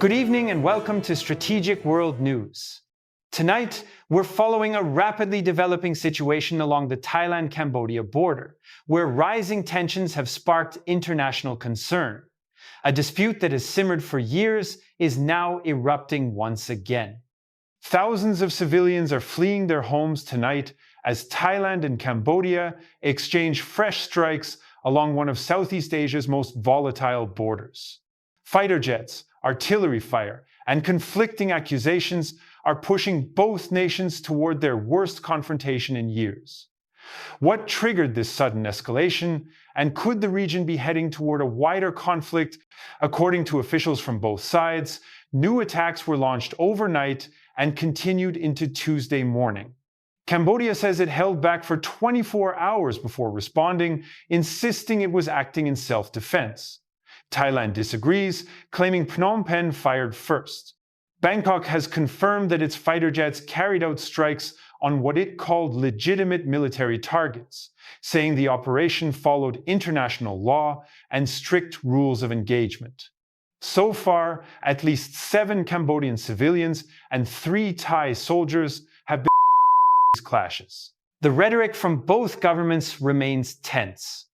Good evening and welcome to Strategic World News. Tonight, we're following a rapidly developing situation along the Thailand-Cambodia border, where rising tensions have sparked international concern. A dispute that has simmered for years is now erupting once again. Thousands of civilians are fleeing their homes tonight as Thailand and Cambodia exchange fresh strikes along one of Southeast Asia's most volatile borders. Fighter jets, artillery fire, and conflicting accusations are pushing both nations toward their worst confrontation in years. What triggered this sudden escalation, and could the region be heading toward a wider conflict? According to officials from both sides, new attacks were launched overnight and continued into Tuesday morning. Cambodia says it held back for 24 hours before responding, insisting it was acting in self-defense. Thailand disagrees, claiming Phnom Penh fired first. Bangkok has confirmed that its fighter jets carried out strikes on what it called legitimate military targets, saying the operation followed international law and strict rules of engagement. So far, at least 7 Cambodian civilians and 3 Thai soldiers have been in these clashes. The rhetoric from both governments remains tense.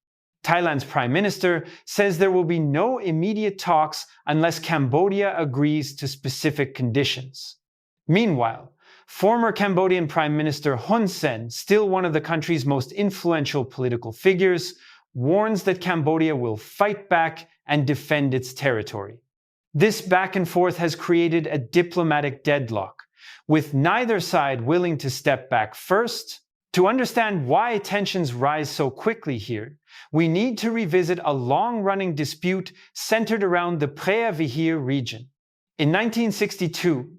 Thailand's Prime Minister says there will be no immediate talks unless Cambodia agrees to specific conditions. Meanwhile, former Cambodian Prime Minister Hun Sen, still one of the country's most influential political figures, warns that Cambodia will fight back and defend its territory. This back and forth has created a diplomatic deadlock, with neither side willing to step back first. To understand why tensions rise so quickly here, we need to revisit a long-running dispute centered around the Preah Vihear region. In 1962,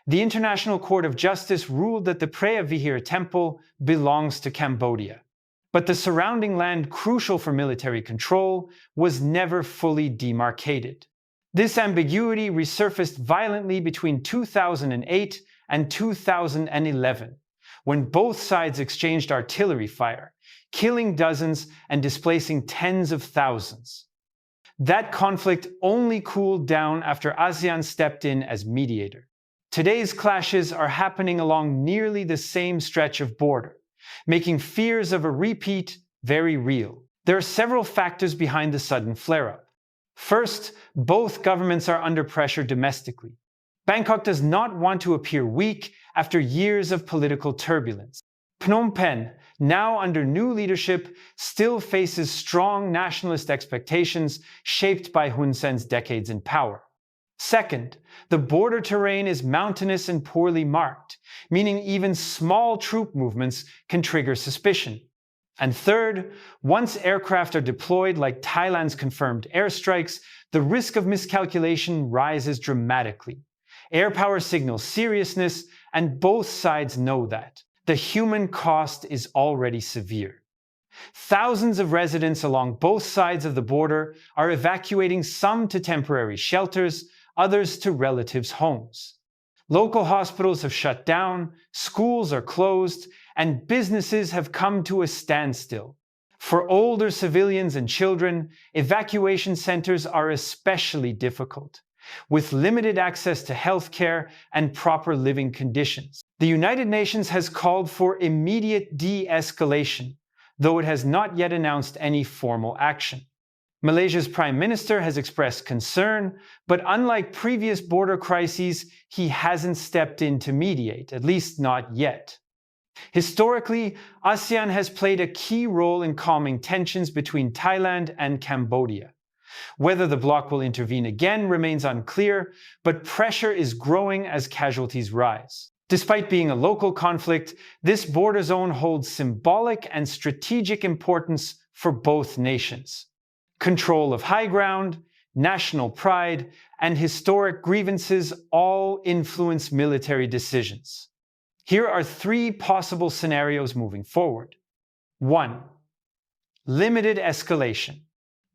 the International Court of Justice ruled that the Preah Vihear temple belongs to Cambodia. But the surrounding land, crucial for military control, was never fully demarcated. This ambiguity resurfaced violently between 2008 and 2011. When both sides exchanged artillery fire, killing dozens and displacing tens of thousands. That conflict only cooled down after ASEAN stepped in as mediator. Today's clashes are happening along nearly the same stretch of border, making fears of a repeat very real. There are several factors behind the sudden flare-up. First, both governments are under pressure domestically. Bangkok does not want to appear weak after years of political turbulence. Phnom Penh, now under new leadership, still faces strong nationalist expectations shaped by Hun Sen's decades in power. Second, the border terrain is mountainous and poorly marked, meaning even small troop movements can trigger suspicion. And third, once aircraft are deployed like Thailand's confirmed airstrikes, the risk of miscalculation rises dramatically. Air power signals seriousness, and both sides know that. The human cost is already severe. Thousands of residents along both sides of the border are evacuating, some to temporary shelters, others to relatives' homes. Local hospitals have shut down, schools are closed, and businesses have come to a standstill. For older civilians and children, evacuation centers are especially difficult, with limited access to healthcare and proper living conditions. The United Nations has called for immediate de-escalation, though it has not yet announced any formal action. Malaysia's Prime Minister has expressed concern, but unlike previous border crises, he hasn't stepped in to mediate, at least not yet. Historically, ASEAN has played a key role in calming tensions between Thailand and Cambodia. Whether the bloc will intervene again remains unclear, but pressure is growing as casualties rise. Despite being a local conflict, this border zone holds symbolic and strategic importance for both nations. Control of high ground, national pride, and historic grievances all influence military decisions. Here are 3 possible scenarios moving forward. 1. Limited escalation.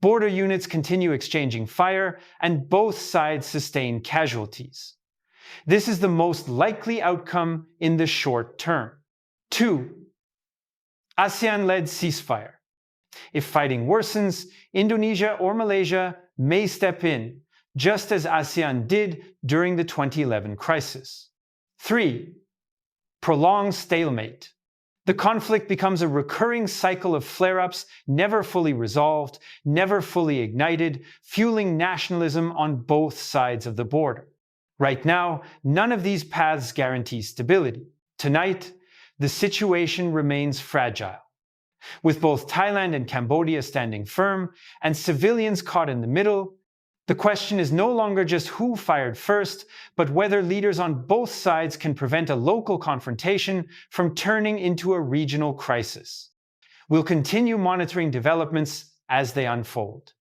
Border units continue exchanging fire, and both sides sustain casualties. This is the most likely outcome in the short term. 2. ASEAN-led ceasefire. If fighting worsens, Indonesia or Malaysia may step in, just as ASEAN did during the 2011 crisis. 3. Prolonged stalemate. The conflict becomes a recurring cycle of flare-ups, never fully resolved, never fully ignited, fueling nationalism on both sides of the border. Right now, none of these paths guarantees stability. Tonight, the situation remains fragile. With both Thailand and Cambodia standing firm, and civilians caught in the middle, the question is no longer just who fired first, but whether leaders on both sides can prevent a local confrontation from turning into a regional crisis. We'll continue monitoring developments as they unfold.